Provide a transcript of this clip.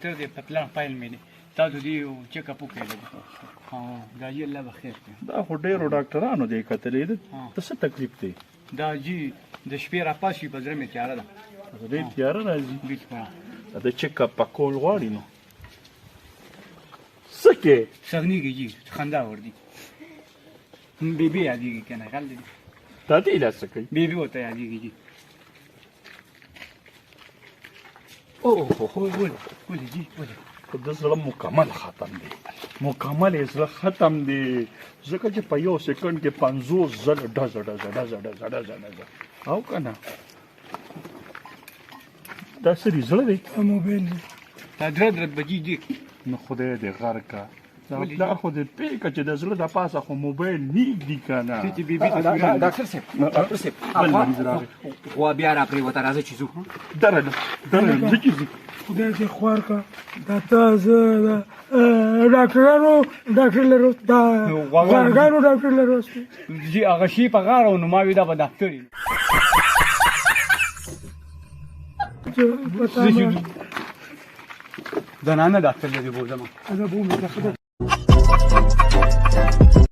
ډاکټر دی په پلان فایل مې دی تاسو دې یو چیک اپ وکړئ دا جی الله بخیر کړي دا خو ډېرو ډاکټرانو دی کتلې ده ته څه تکلیف دی دا جی د شپې راپاسي په زړه مې تیاره ده ډېر تیاره راځي بالکل دا چیک اپ کول غواړي نو څه کې سغنیږي جی خندا وردی بیبي یادېږي که نه غل دی دا دې علاج څه کوي بیبي ورته یادېږي جی ولې جی ولې د زړه مکمل ختم دی مکمل یې زړه ختم دی ځکه چې په یو سیکنډ کې 50 ځله ډزه او که نه دا څه دی زړه دی موبایل دی دا درد بجې دی نو خدای دې غر کا دا خو دې پیکه چې د زړه د پاسه خو موبایل نیږدي که نه ډاکټر صاحب غوا بیا راپرېوته راځه چې ځو درنه زه چې ځي خدای دې خوار کا دا تازه ډاکټر لرو دا غواګانو ډاکټر لرو جی هغه شي په غاړه نو ما وی دا به ډاکټر زنانه ډاکټر دی بولم